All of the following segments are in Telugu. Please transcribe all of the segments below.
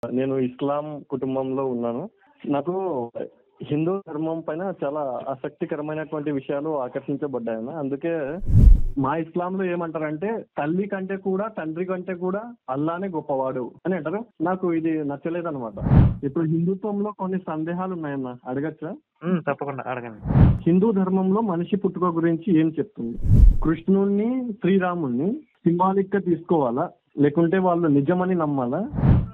నేను ఇస్లాం కుటుంబంలో ఉన్నాను. నాకు హిందూ ధర్మం పైన చాలా ఆసక్తికరమైనటువంటి విషయాలు ఆకర్షించబడ్డాయన్న. అందుకే మా ఇస్లాంలో ఏమంటారంటే తల్లి కంటే కూడా తండ్రి కంటే కూడా అల్లానే గొప్పవాడు అని అంటారు. నాకు ఇది నచ్చలేదన్నమాట. ఇప్పుడు హిందుత్వంలో కొన్ని సందేహాలు ఉన్నాయన్న, అడగచ్చా? తప్పకుండా అడగండి. హిందూ ధర్మంలో మనిషి పుట్టుక గురించి ఏం చెప్తుంది? కృష్ణుణ్ణి శ్రీరాముణ్ణి సింబాలిక్ గా తీసుకోవాలా, లేకుంటే వాళ్ళు నిజమని నమ్మాలా?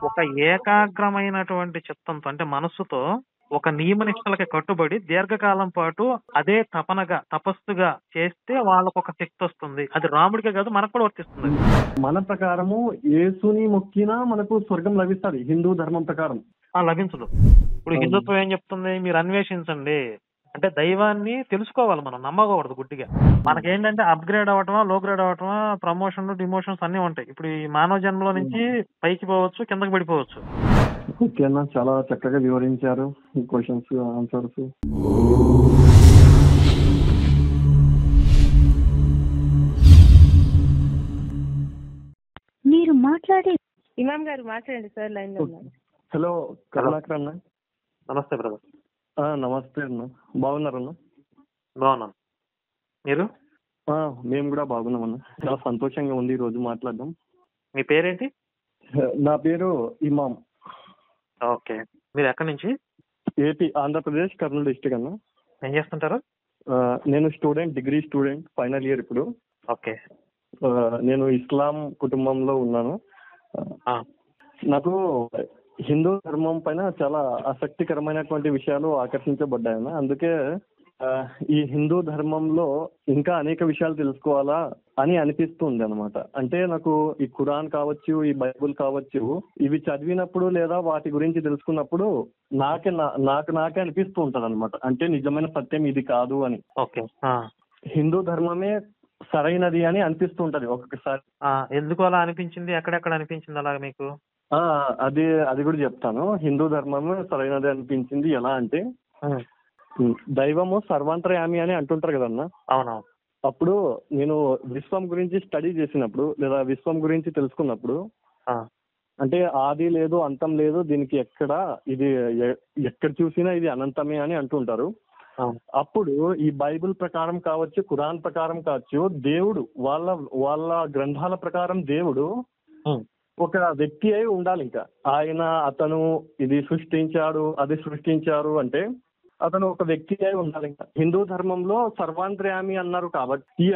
ఒక ఏకాగ్రమైనటువంటి చిత్తంతో అంటే మనస్సుతో ఒక నియమనిష్టలకి కట్టుబడి దీర్ఘకాలం పాటు అదే తపనగా తపస్సుగా చేస్తే వాళ్ళకు ఒక శక్తి వస్తుంది. అది రాముడికే కాదు, మనకు కూడా వర్తిస్తుంది. మన ప్రకారము యేసుని మొక్కినా మనకు స్వర్గం లభిస్తుంది హిందూ ధర్మం ప్రకారం. లభించదు. ఇప్పుడు హిందుత్వం ఏం చెప్తుంది? మీరు అన్వేషించండి అంటే దైవాన్ని తెలుసుకోవాలి, మనం నమ్మకూడదు గుడ్డిగా. మనకేంటంటే అప్గ్రేడ్ అవ్వటమా, లో గ్రేడ్ అవ్వటమా, ప్రమోషన్లు డిమోషన్స్ అన్ని ఉంటాయి. ఇప్పుడు ఈ మానవ జన్మలో నుంచి పైకి పోవచ్చు, కిందకి పడిపోవచ్చు. ఓకే అన్న, చాలా చక్కగా వివరించారు ఈ క్వశ్చన్స్ ఆన్సర్స్. మీరు మాట్లాడే ఇమాం గారు మాట్లాడండి సార్, లైన్ లో ఉన్నారు. హలో కరుణాకర్ అన్న. నమస్తే బ్రదర్. నమస్తే అన్న, బాగున్నారన్న? బాగున్నాను, మీరు? మేము కూడా బాగున్నామన్న. చాలా సంతోషంగా ఉంది ఈ రోజు మాట్లాడడం. మీ పేరేంటి? నా పేరు ఇమాం. ఓకే, మీరు ఎక్కడి నుంచి? ఏపీ, ఆంధ్రప్రదేశ్, కర్నూలు డిస్ట్రిక్ట్ అన్న. ఏం చేస్తుంటారు? నేను student, degree student, final year ఇప్పుడు. ఓకే. నేను ఇస్లాం కుటుంబంలో ఉన్నాను. నాకు హిందూ ధర్మం పైన చాలా ఆసక్తికరమైనటువంటి విషయాలు ఆకర్షించబడ్డాయన్న. అందుకే ఈ హిందూ ధర్మంలో ఇంకా అనేక విషయాలు తెలుసుకోవాలా అని అనిపిస్తుంది అనమాట. అంటే నాకు ఈ ఖురాన్ కావచ్చు, ఈ బైబుల్ కావచ్చు, ఇవి చదివినప్పుడు లేదా వాటి గురించి తెలుసుకున్నప్పుడు నాకే అనిపిస్తూ ఉంటది అనమాట. అంటే నిజమైన సత్యం ఇది కాదు అని. ఓకే. హిందూ ధర్మమే సరైనది అని అనిపిస్తూ ఉంటది ఒక్కొక్కసారి. ఎందుకు అలా అనిపించింది? ఎక్కడెక్కడ అనిపించింది అలాగా మీకు? అది కూడా చెప్తాను. హిందూ ధర్మం సరైనది అనిపించింది ఎలా అంటే, దైవము సర్వాంతర్యామి అని అంటుంటారు కదన్నా. అవునవును. అప్పుడు నేను విశ్వం గురించి స్టడీ చేసినప్పుడు లేదా విశ్వం గురించి తెలుసుకున్నప్పుడు, అంటే ఆది లేదు, అంతం లేదు, దీనికి ఎక్కడ చూసినా ఇది అనంతమే అని అంటుంటారు. అప్పుడు ఈ బైబిల్ ప్రకారం కావచ్చు, ఖురాన్ ప్రకారం కావచ్చు, దేవుడు వాళ్ళ గ్రంథాల ప్రకారం దేవుడు ఒక వ్యక్తి అయి ఉండాలి. ఇంకా అతను ఇది సృష్టించాడు, అది సృష్టించారు అంటే అతను ఒక వ్యక్తి అయి ఉండాలి. ఇంకా హిందూ ధర్మంలో సర్వాంతర్యామి అన్నారు కాబట్టి ఈ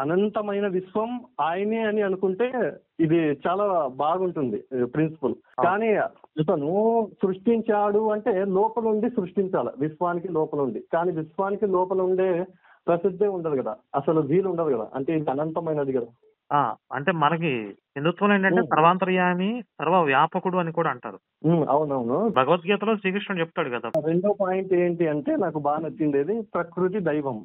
అనంతమైన విశ్వం ఆయనే అని అనుకుంటే ఇది చాలా బాగుంటుంది ప్రిన్సిపల్. కానీ ఇతను సృష్టించాడు అంటే లోపల ఉండి సృష్టించాలి, విశ్వానికి లోపల ఉండి. కానీ విశ్వానికి లోపల ఉండే ప్రసిద్ధి ఉండదు కదా, అసలు వీలు ఉండదు కదా. అంటే ఇది అనంతమైనది కదా. అంటే మనకి హిందుత్వం ఏంటంటే సర్వాంతర్యామి, సర్వ వ్యాపకుడు అని కూడా అంటారు. అవునవును, భగవద్గీతలో శ్రీకృష్ణుడు చెప్తాడు కదా. రెండో పాయింట్ ఏంటి అంటే నాకు బాగా నచ్చింది ప్రకృతి దైవం.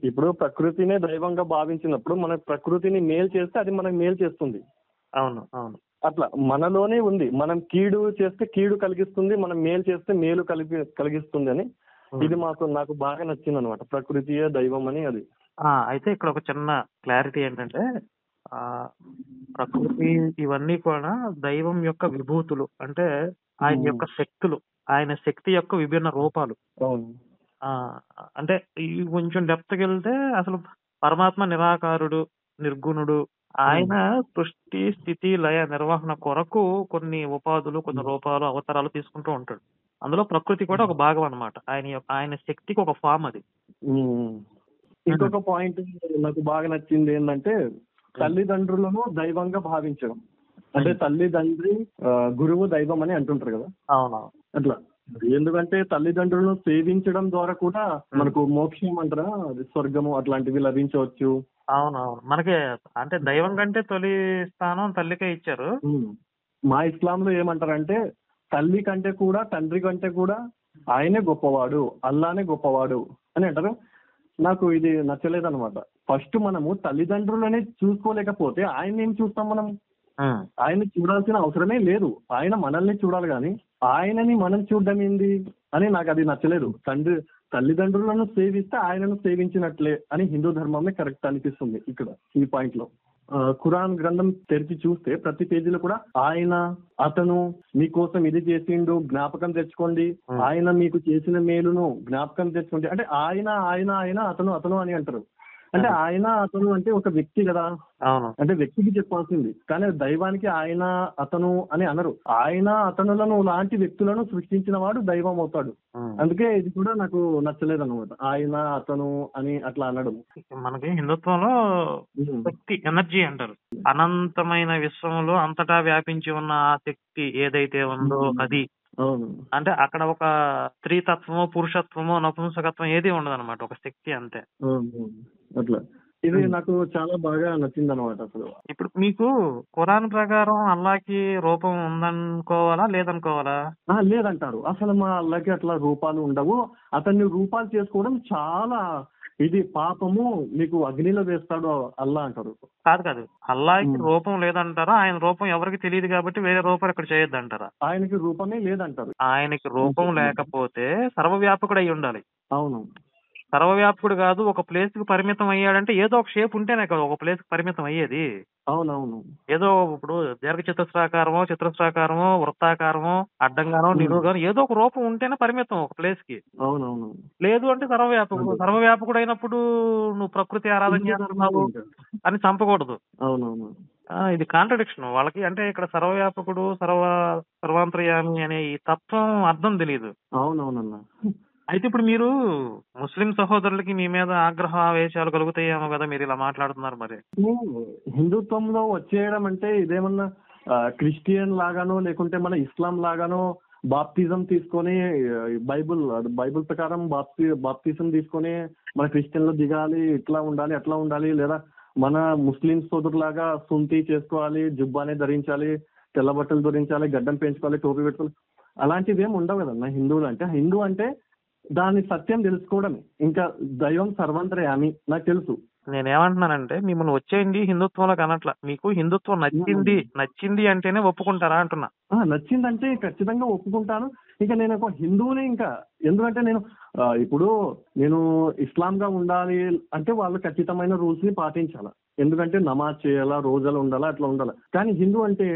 ఇప్పుడు ప్రకృతినే దైవంగా భావించినప్పుడు మన ప్రకృతిని మేలు చేస్తే అది మనకు మేలు చేస్తుంది. అవును అవును, అట్లా మనలోనే ఉంది. మనం కీడు చేస్తే కీడు కలిగిస్తుంది, మనం మేలు చేస్తే మేలు కలిగిస్తుంది అని. ఇది నాకు బాగా నచ్చింది అనమాట, ప్రకృతియే దైవం అని. అది అయితే ఇక్కడ ఒక చిన్న క్లారిటీ ఏంటంటే, ప్రకృతి ఇవన్నీ కూడా దైవం యొక్క విభూతులు, అంటే ఆయన యొక్క శక్తులు, ఆయన శక్తి యొక్క విభిన్న రూపాలు. అంటే కొంచెం డెప్త్కి వెళ్తే అసలు పరమాత్మ నిరాకారుడు, నిర్గుణుడు. ఆయన సృష్టి, స్థితి, లయ నిర్వహణ కొరకు కొన్ని ఉపాధులు, కొన్ని రూపాలు, అవతారాలు తీసుకుంటూ ఉంటాడు. అందులో ప్రకృతి కూడా ఒక భాగం అన్నమాట. ఆయన శక్తికి ఒక ఫామ్ అది. ఇంకొక పాయింట్ నాకు బాగా నచ్చింది ఏంటంటే, తల్లిదండ్రులను దైవంగా భావించడం. అంటే తల్లిదండ్రి గురువు దైవం అని అంటుంటారు కదా. అవునవును, అట్లా. ఎందుకంటే తల్లిదండ్రులను సేవించడం ద్వారా కూడా మనకు మోక్షం అంటారా, స్వర్గము అట్లాంటివి లభించవచ్చు. అవునవును, మనకి అంటే దైవం కంటే తొలి స్థానం తల్లికే ఇచ్చారు. మా ఇస్లాంలో ఏమంటారంటే తల్లి కంటే కూడా తండ్రి కంటే కూడా ఆయనే గొప్పవాడు, అల్లానే గొప్పవాడు అని అంటారు. నాకు ఇది నచ్చలేదన్నమాట. ఫస్ట్ మనము తల్లిదండ్రులనే చూసుకోలేకపోతే ఆయన ఏం చూస్తాం మనం? ఆయన్ని చూడాల్సిన అవసరమే లేదు. ఆయన మనల్ని చూడాలి, కానీ ఆయనని మనం చూడడం ఏంది అని నాకు అది నచ్చలేదు. తల్లిదండ్రులను సేవిస్తే ఆయనను సేవించినట్లే అని హిందూ ధర్మమే కరెక్ట్ అనిపిస్తుంది ఇక్కడ ఈ పాయింట్ లో. ఖురాన్ గ్రంథం తెరిచి చూస్తే ప్రతి పేజీలో కూడా ఆయన, అతను మీకోసం ఇది చేసిండు, జ్ఞాపకం తెచ్చుకోండి, ఆయన మీకు చేసిన మేలును జ్ఞాపకం తెచ్చుకోండి. అంటే ఆయన ఆయన ఆయన అతను అతను అని అంటారు. అంటే ఆయన అతను అంటే ఒక వ్యక్తి కదా, అంటే వ్యక్తికి చెప్పాల్సింది. కానీ దైవానికి ఆయన అతను అని అనరు. ఆయన అతనులను లాంటి వ్యక్తులను సృష్టించిన వాడు దైవం అవుతాడు. అందుకే ఇది కూడా నాకు నచ్చలేదు అనమాట, ఆయన అతను అని అట్లా అనడం. మనకి హిందుత్వంలో శక్తి, ఎనర్జీ అంటారు. అనంతమైన విశ్వంలో అంతటా వ్యాపించి ఉన్న ఆ శక్తి ఏదైతే ఉందో అది. అంటే అక్కడ ఒక స్త్రీతత్వమో, పురుషత్వమో, నపుంసకత్వం ఏది ఉండదు అనమాట, ఒక శక్తి అంతే. అట్లా ఇది నాకు చాలా బాగా నచ్చింది అనమాట. అసలు ఇప్పుడు మీకు ఖురాన్ ప్రకారం అల్లాకి రూపం ఉందనుకోవాలా లేదనుకోవాలా? లేదంటారు. అసలు మా అల్లాకి అట్లా రూపాలు ఉండవు. అతన్ని రూపాలు చేసుకోవడం చాలా ఇది పాపము, మీకు అగ్నిలో వేస్తాడు అల్లా అంటారు. కాదు, అల్లాకి రూపం లేదంటారా? ఆయన రూపం ఎవరికి తెలియదు కాబట్టి వేరే రూపాలు ఇక్కడ చేయొద్దు అంటారా? ఆయనకి రూపమే లేదంటారు. ఆయనకి రూపం లేకపోతే సర్వవ్యాపకుడు అయి ఉండాలి. అవును, సర్వవ్యాపకుడు కాదు, ఒక ప్లేస్ కి పరిమితం అయ్యాడంటే ఏదో ఒక షేప్ ఉంటేనే కదా ఒక ప్లేస్ కి పరిమితం అయ్యేది. అవునవును. ఏదో ఇప్పుడు దీర్ఘ చతుస్రాకారమో, చతురస్రాకారమో, వృత్తాకారమో, అడ్డంగానో, నిలువుగానో ఏదో ఒక రూపం ఉంటేనే పరిమితం ఒక ప్లేస్ కి. అవునవును. లేదు అంటే సర్వవ్యాపకుడు అయినప్పుడు నువ్వు ప్రకృతి ఆరాధన చేస్తున్నావు అని చంపకూడదు. అవునవును. ఇది కాంట్రడిక్షన్ వాళ్ళకి. అంటే ఇక్కడ సర్వవ్యాపకుడు, సర్వాంతర్యామి అనే ఈ తత్వం అర్థం తెలియదు. అవునవునన్నా. అయితే ఇప్పుడు మీరు ముస్లిం సహోదరులకి మీ మీద ఆగ్రహావేశాలు కలుగుతాయేమో కదా, మీరు ఇలా మాట్లాడుతున్నారు. మరి హిందుత్వంలో వచ్చేయడం అంటే ఇదేమన్నా క్రిస్టియన్ లాగానో లేకుంటే మన ఇస్లాం లాగానో బాప్తిజం తీసుకొని బైబుల్ ప్రకారం బాప్తిజం తీసుకొని మన క్రిస్టియన్ లో దిగాలి, ఇట్లా ఉండాలి, అట్లా ఉండాలి, లేదా మన ముస్లిం సోదరులాగా సుంతి చేసుకోవాలి, జుబ్బానే ధరించాలి, తెల్ల బట్టలు ధరించాలి, గడ్డం పెంచుకోవాలి, టోపీ పెట్టుకోవాలి, అలాంటివి ఏమి ఉండవు కదన్నా. హిందువులు అంటే హిందూ అంటే దాని సత్యం తెలుసుకోవడమే. ఇంకా దైవం సర్వంతర్యామి నాకు తెలుసు. నేనేమంటున్నానంటే మిమ్మల్ని వచ్చేయండి హిందుత్వంలోకి అనట్లా, మీకు హిందుత్వం నచ్చింది అంటేనే ఒప్పుకుంటారా అంటున్నా. నచ్చిందంటే ఖచ్చితంగా ఒప్పుకుంటాను. ఇంకా నేను ఒక హిందువుని, ఇంకా ఎందుకంటే ఇప్పుడు నేను ఇస్లాంగా ఉండాలి అంటే వాళ్ళు ఖచ్చితమైన రూల్స్ ని పాటించాలా, ఎందుకంటే నమాజ్ చేయాలా, రోజులు ఉండాలా, అట్లా ఉండాలా. కానీ హిందూ అంటే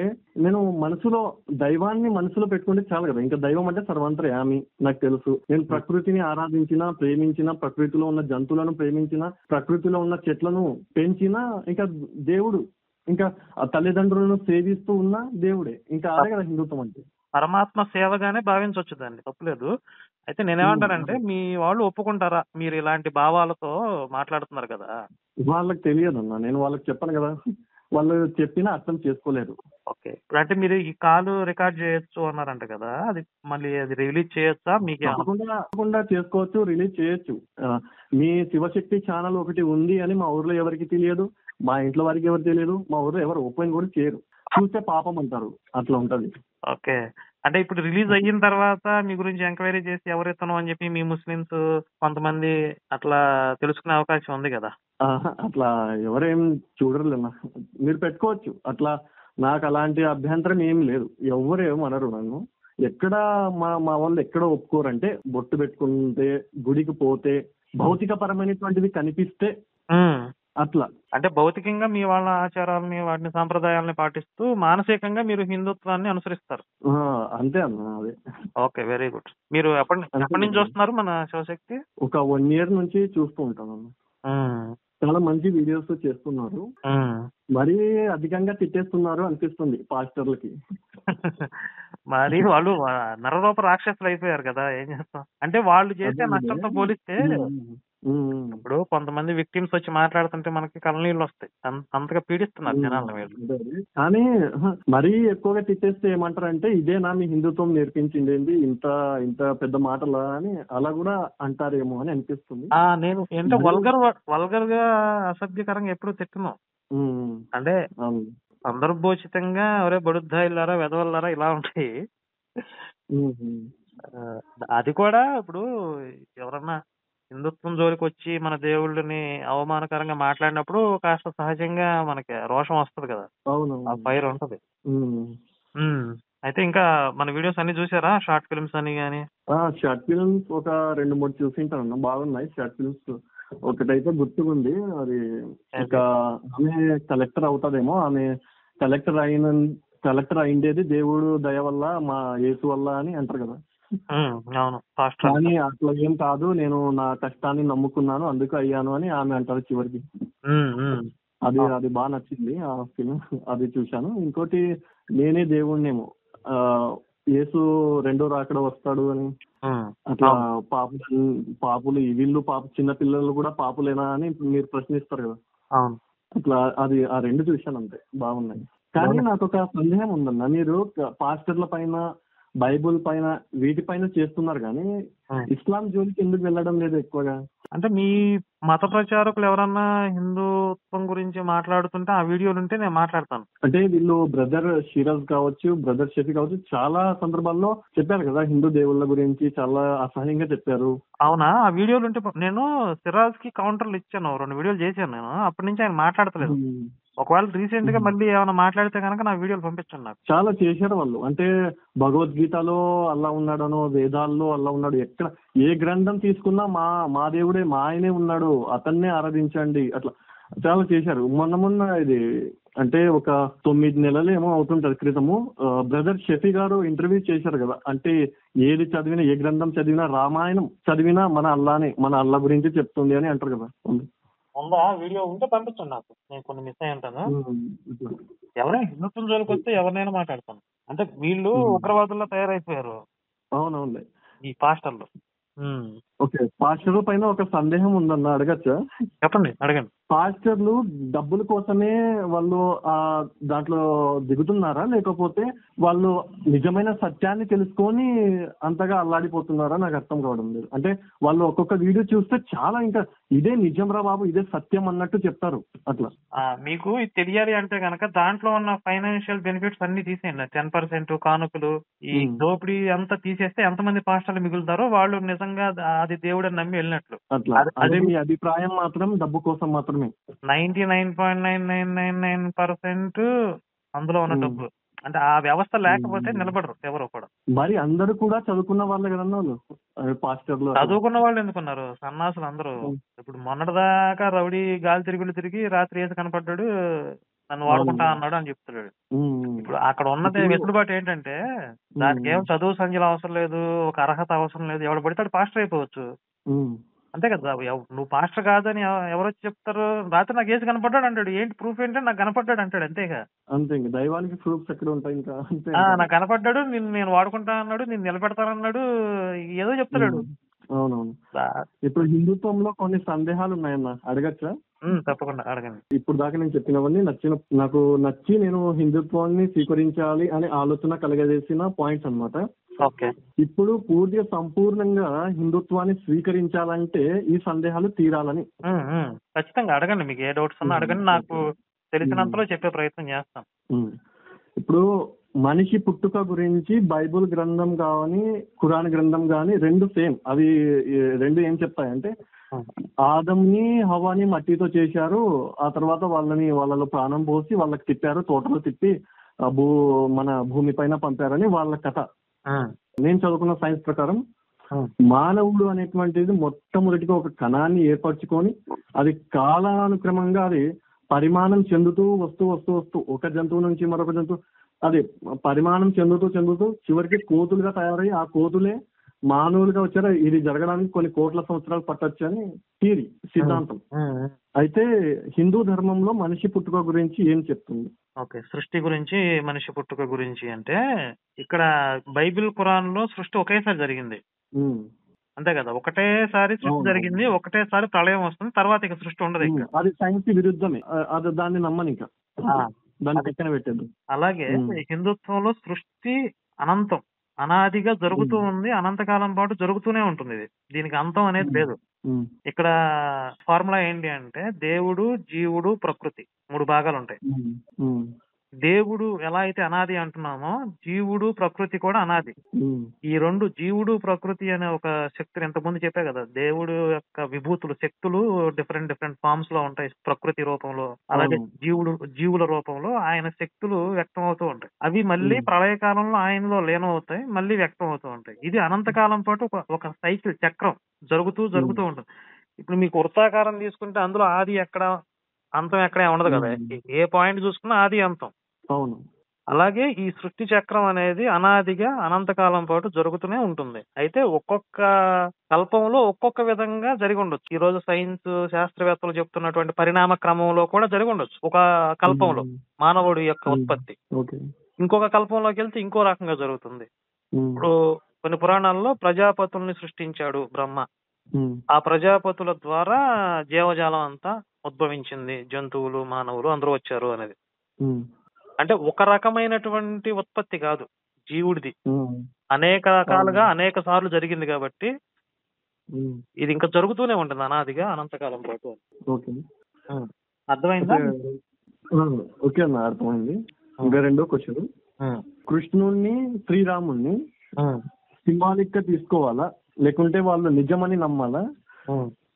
నేను మనసులో దైవాన్ని మనసులో పెట్టుకుంటే చాలు కదా. ఇంకా దైవం అంటే సర్వంతర్యామి నాకు తెలుసు. నేను ప్రకృతిని ఆరాధించిన, ప్రేమించిన, ప్రకృతిలో ఉన్న జంతువులను ప్రేమించిన, ప్రకృతిలో ఉన్న చెట్లను పెంచిన, ఇంకా దేవుడు, ఇంకా తల్లిదండ్రులను సేవిస్తూ ఉన్న దేవుడే. ఇంకా అదే కదా హిందుత్వం అంటే. పరమాత్మ సేవగానే భావించవచ్చు దాన్ని, తప్పులేదు. అయితే నేనేమంటానంటే మీ వాళ్ళు ఒప్పుకుంటారా మీరు ఇలాంటి భావాలతో మాట్లాడుతున్నారు కదా? వాళ్ళకి తెలియదన్నా, నేను వాళ్ళకి చెప్పను కదా, వాళ్ళు చెప్పినా అర్థం చేసుకోలేరు. ఓకే, ఇప్పుడు అంటే మీరు ఈ కాల్ రికార్డ్ చేయొచ్చు అన్నారంట కదా, అది మళ్ళీ అది రిలీజ్ చేయొచ్చా? మీకు తప్పకుండా చేసుకోవచ్చు, రిలీజ్ చేయొచ్చు. మీ శివశక్తి ఛానల్ ఒకటి ఉంది అని మా ఊర్లో ఎవరికి తెలియదు, మా ఇంట్లో వారికి ఎవరు తెలియదు, మా ఊర్లో ఎవరు ఓపెన్ కూడా చేయరు. చూస్తే పాపం అంటారు, అట్లా ఉంటది. ఓకే, అంటే ఇప్పుడు రిలీజ్ అయిన తర్వాత మీ గురించి ఎంక్వైరీ చేసి ఎవరెత్తను అని చెప్పి మీ ముస్లిమ్స్ కొంతమంది అట్లా తెలుసుకునే అవకాశం ఉంది కదా? అట్లా ఎవరేం చూడరులేనా, మీరు పెట్టుకోవచ్చు అట్లా. నాకు అలాంటి అభ్యంతరం ఏం లేదు, ఎవరేమనరు నన్ను. ఎక్కడ మా వాళ్ళు ఎక్కడ ఒప్పుకోరంటే బొట్టు పెట్టుకుంటే, గుడికి పోతే, భౌతిక పరమైనటువంటిది కనిపిస్తే అట్లా. అంటే భౌతికంగా మీ వాళ్ళ ఆచారాలని, వాటిని సాంప్రదాయాలని పాటిస్తూ మానసికంగా మీరు హిందుత్వాన్ని అనుసరిస్తారు. అంతే అన్న, అదే. Okay, very good. మీరు ఎప్పటి నుంచి చూస్తున్నారు మన శివశక్తి? ఒక 1 year నుంచి చూస్తూ ఉంటాను. చాలా మంచి వీడియోస్ చేస్తున్నారు. మరీ అధికంగా తిట్టేస్తున్నారు అనిపిస్తుంది పాస్టర్లకి. మరి వాళ్ళు నరరూప రాక్షసులు అయిపోయారు కదా, ఏం చేస్తాం. అంటే వాళ్ళు చేసే నష్టంతో పోలిస్తే ఇప్పుడు కొంతమంది విక్టిమ్స్ వచ్చి మాట్లాడుతుంటే మనకి కళ్ళనీళ్ళు వస్తాయి, అంతగా పీడిస్తున్నారు జనాలు మీరు. కానీ మరీ ఎక్కువగా తిట్టేస్తే ఏమంటారంటే, ఇదేనా మీ హిందుత్వం నేర్పించింది, ఇంత ఇంత పెద్ద మాటలా అని అలా కూడా అంటారేమో అని అనిపిస్తుంది. నేను ఏంటో వల్గర్ గా అసభ్యకరంగా ఎప్పుడు తిట్టున్నాం. అంటే సందర్భోచితంగా ఒరే బడుద్దాయిల్లారా, వెదవల్లారా ఇలా ఉంటాయి. అది కూడా ఇప్పుడు ఎవరన్నా హిందుత్వం జోలికి వచ్చి మన దేవుళ్ళని అవమానకరంగా మాట్లాడినప్పుడు కాస్త సహజంగా మనకి రోషం వస్తుంది కదా, ఆ ఫైర్ ఉంటది. అయితే ఇంకా మన వీడియోస్ అన్ని చూసారా, షార్ట్ ఫిల్మ్స్ అని గానీ? షార్ట్ ఫిల్మ్స్ ఒక 2-3 చూసింటాను, బాగున్నాయి షార్ట్ ఫిల్మ్స్. ఒకటైతే గుర్తుకుంది. అది ఇంకా ఆమె కలెక్టర్ అవుతాదేమో. ఆమె కలెక్టర్ కలెక్టర్ అయిండేది దేవుడు దయ వల్ల, మా యేసు వల్ల అని అంటారు కదా. అవును. కానీ అట్లా ఏం కాదు, నేను నా కష్టాన్ని నమ్ముకున్నాను అందుకు అయ్యాను అని ఆమె అంటారు చివరికి. అది బాగా నచ్చింది ఆ ఫిలిం. అది చూశాను. ఇంకోటి నేనే దేవుణ్ణేమో, యేసు రెండో రాకడ వస్తాడు అని అట్లా పాపులు వీళ్ళు చిన్న పిల్లలు కూడా పాపులేనా అని మీరు ప్రశ్నిస్తారు కదా. అట్లా అది ఆ రెండు చూశాను అంతే, బాగున్నాయి. కానీ నాకు ఒక సందేహం ఉందన్న, మీరు పాస్టర్ల పైన, బైబుల్ పైన, వీటిపైన చేస్తున్నారు కానీ ఇస్లాం జోలికి ఎందుకు వెళ్ళడం లేదు ఎక్కువగా? అంటే మీ మత ప్రచారకులు ఎవరన్నా హిందుత్వం గురించి మాట్లాడుతుంటే ఆ వీడియోలు ఉంటే నేను మాట్లాడతాను. అంటే వీళ్ళు బ్రదర్ షిరాజ్ కావచ్చు, బ్రదర్ షఫీ కావచ్చు, చాలా సందర్భాల్లో చెప్పారు కదా హిందూ దేవుళ్ళ గురించి చాలా అసహ్యంగా చెప్పారు. అవునా? ఆ వీడియోలు ఉంటే నేను సిరాజ్ కి కౌంటర్లు ఇచ్చాను, 2 వీడియోలు చేశాను నేను. అప్పటి నుంచి ఆయన మాట్లాడతలేదు. ఒకవేళ రీసెంట్ గా మళ్ళీ ఏమైనా మాట్లాడితే కనుక నా వీడియోలు పంపించండి నాకు. చాలా చేశారు వాళ్ళు. అంటే భగవద్గీతలో అల్లా ఉన్నాడనో, వేదాల్లో అల్లా ఉన్నాడు, ఎక్కడ ఏ గ్రంథం తీసుకున్నా మా దేవుడే, మా ఆయనే ఉన్నాడు, అతన్నే ఆరాధించండి, అట్లా చాలా చేశారు. మొన్న ఇది అంటే ఒక 9 నెలలు ఏమో అవుతుంటది క్రితము బ్రదర్ షఫీ గారు ఇంటర్వ్యూ చేశారు కదా. అంటే ఏది చదివినా, ఏ గ్రంథం చదివినా, రామాయణం చదివినా మన అల్లానే, మన అల్లా గురించి చెప్తుంది అని అంటారు కదా. ఉందా వీడియో? ఉంటే పంపించండి నాకు, నేను కొన్ని మిస్ అయి ఉంటాను. ఎవరైనా హిందుత్వం జోలికి వస్తే ఎవరినైనా మాట్లాడతాను. అంటే వీళ్ళు ఉగ్రవాదుల్లో తయారైపోయారు. అవునవును, ఈ పాస్టర్లు. ఓకే, పాస్టర్ల పైన ఒక సందేహం ఉందన్న, అడగచ్చా? చెప్పండి, అడగండి. పాస్టర్లు డబ్బుల కోసమే వాళ్ళు దాంట్లో దిగుతున్నారా, లేకపోతే వాళ్ళు నిజమైన సత్యాన్ని తెలుసుకొని అంతగా అల్లాడిపోతున్నారా? నాకు అర్థం కావడం లేదు. అంటే వాళ్ళు ఒక్కొక్క వీడియో చూస్తే చాలా ఇంకా ఇదే నిజం రా బాబు, ఇదే సత్యం అన్నట్టు చెప్తారు. అట్లా మీకు ఇది తెలియాలి అంటే కనుక దాంట్లో ఉన్న ఫైనాన్షియల్ బెనిఫిట్స్ అన్ని తీసేయండి. 10% కానుకలు, ఈ దోపిడీ అంతా తీసేస్తే ఎంతమంది పాస్టర్లు మిగులుతారో వాళ్ళు నిజంగా అది దేవుడని నమ్మి వెళ్ళినట్లు. అదే మీ అభిప్రాయం మాత్రం డబ్బు కోసం మాత్రమే. 99.9999% అందులో ఉన్న డబ్బు. అంటే ఆ వ్యవస్థ లేకపోతే నిలబడరు ఎవరు కూడా. మరి అందరూ కూడా చదువుకున్న వాళ్ళే కదన్నా వాళ్ళు, పాస్టర్లు. చదువుకున్న వాళ్ళు ఎందుకున్నారు? సన్నాసులు అందరూ. ఇప్పుడు మొన్నటిదాకా రౌడీ గాలి తిరిగి రాత్రి వేసి కనపడ్డాడు, నన్ను వాడుకుంటా అన్నాడు అని చెప్తున్నాడు. ఇప్పుడు అక్కడ ఉన్నది వెసులుబాటు ఏంటంటే దానికి ఏం చదువు సంఖ్యలు అవసరం లేదు, ఒక అర్హత అవసరం లేదు, ఎవడు పడితే పాస్టర్ అయిపోవచ్చు. అంతే కదా. నువ్వు పాస్టర్ కాదని ఎవరొచ్చి చెప్తారు? రాత్రి నాకు ఏసి కనపడ్డాడు అంటాడు. ఏంటి ప్రూఫ్ ఏంటంటే నాకు కనపడ్డాడు అంటాడు. అంతేగా. అంతే, దైవానికి ప్రూఫ్స్ ఎక్కడ ఉంటాయి ఇంకా. నాకు కనపడ్డాడు, నేను వాడుకుంటా అన్నాడు, నేను నిలబెడతానన్నాడు, ఏదో చెప్తాడు. అవునవును. ఇప్పుడు హిందుత్వంలో కొన్ని సందేహాలు ఉన్నాయన్న, అడగచ్చా? తప్పకుండా అడగండి. ఇప్పుడు దాకా నేను చెప్పినవన్నీ నాకు నచ్చి నేను హిందుత్వాన్ని స్వీకరించాలి అనే ఆలోచన కలగజేసిన పాయింట్స్ అన్నమాట. ఇప్పుడు పూర్తిగా సంపూర్ణంగా హిందుత్వాన్ని స్వీకరించాలంటే ఈ సందేహాలు తీరాలని. ఖచ్చితంగా అడగండి, మీకు ఏ డౌట్స్ ఉన్నా అడగండి, నాకు తెలిసినంతలో చెప్పే ప్రయత్నం చేస్తాను. ఇప్పుడు మనిషి పుట్టుక గురించి బైబుల్ గ్రంథం కానీ, ఖురాన్ గ్రంథం కానీ రెండు సేమ్. అవి రెండు ఏం చెప్తాయంటే ఆదంని హవ్వాని మట్టితో చేశారు, ఆ తర్వాత వాళ్ళలో ప్రాణం పోసి వాళ్ళకి తిప్పారు, తోటలో తిప్పి మన భూమి పైన పంపారని వాళ్ళ కథ. నేను చదువుకున్న సైన్స్ ప్రకారం మానవుడు అనేటువంటిది మొట్టమొదటిగా ఒక కణాన్ని ఏర్పరచుకొని అది కాలానుక్రమంగా అది పరిమాణం చెందుతూ వస్తూ ఒక జంతువు నుంచి మరొక జంతువు అది పరిమాణం చెందుతూ చివరికి కోతులుగా తయారై ఆ కోతులే మానవులుగా వచ్చారు. ఇది జరగడానికి కొన్ని కోట్ల సంవత్సరాలు పట్టొచ్చు అని థియరీ, సిద్ధాంతం. అయితే హిందూ ధర్మంలో మనిషి పుట్టుక గురించి ఏం చెప్తుంది? ఓకే, సృష్టి గురించి, మనిషి పుట్టుక గురించి అంటే ఇక్కడ బైబిల్ ఖురాన్ లో సృష్టి ఒకేసారి జరిగింది. అంతే కదా, ఒకటేసారి సృష్టి జరిగింది, ఒకటేసారి ప్రళయం వస్తుంది, తర్వాత ఇక సృష్టి ఉండదు. అది సైన్స్ కి విరుద్ధమే, అది దాన్ని నమ్మని ఇంకా దాన్ని పక్కన పెట్టేది. అలాగే హిందుత్వంలో సృష్టి అనంతం, అనాదిగా జరుగుతూ ఉంది, అనంతకాలం పాటు జరుగుతూనే ఉంటుంది. ఇది దీనికి అంతం అనేది లేదు. ఇక్కడ ఫార్ములా ఏంటి అంటే దేవుడు, జీవుడు, ప్రకృతి 3 భాగాలు ఉంటాయి. దేవుడు ఎలా అయితే అనాది అంటున్నామో జీవుడు, ప్రకృతి కూడా అనాది. ఈ రెండు, జీవుడు, ప్రకృతి అనే ఒక శక్తులు ఇంతకుముందు చెప్పే కదా, దేవుడు యొక్క విభూతులు, శక్తులు డిఫరెంట్ ఫార్మ్స్ లో ఉంటాయి, ప్రకృతి రూపంలో. అలాగే జీవుల రూపంలో ఆయన శక్తులు వ్యక్తం అవుతూ ఉంటాయి. అవి మళ్ళీ ప్రళయకాలంలో ఆయనలో లీనమవుతాయి, మళ్ళీ వ్యక్తం అవుతూ ఉంటాయి. ఇది అనంతకాలం పాటు ఒక సైకిల్, చక్రం జరుగుతూ ఉంటుంది. ఇప్పుడు మీకు వృత్తాకారం తీసుకుంటే అందులో ఆది ఎక్కడ అంతం ఎక్కడ ఉండదు కదా. ఏ పాయింట్ చూసుకున్నా ఆది అంతం. అవును. అలాగే ఈ సృష్టి చక్రం అనేది అనాదిగా అనంతకాలం పాటు జరుగుతూనే ఉంటుంది. అయితే ఒక్కొక్క కల్పంలో ఒక్కొక్క విధంగా జరిగి ఉండొచ్చు. ఈ రోజు సైన్స్ శాస్త్రవేత్తలు చెప్తున్నటువంటి పరిణామ క్రమంలో కూడా జరిగి ఉండొచ్చు. ఒక కల్పంలో మానవుడి యొక్క ఉత్పత్తి, ఇంకొక కల్పంలోకి వెళ్తే ఇంకో రకంగా జరుగుతుంది. ఇప్పుడు కొన్ని పురాణాల్లో ప్రజాపతుల్ని సృష్టించాడు బ్రహ్మ. ఆ ప్రజాపతుల ద్వారా జీవజాలం అంతా ఉద్భవించింది, జంతువులు మానవులు అందరూ వచ్చారు అనేది. అంటే ఒక రకమైనటువంటి ఉత్పత్తి కాదు జీవుడిది, అనేక రకాలుగా అనేక సార్లు జరిగింది కాబట్టి ఇది ఇంకా జరుగుతూనే ఉంటుంది అనాదిగా అనంతకాలం పాటు. అర్థమైందా? ఓకే అన్న, అర్థమైంది. ఇంకా రెండో క్వశ్చన్, కృష్ణుణ్ణి శ్రీరాముణ్ణి సింబాలిక్ గా తీసుకోవాలా లేకుంటే వాళ్ళు నిజమని నమ్మాలా?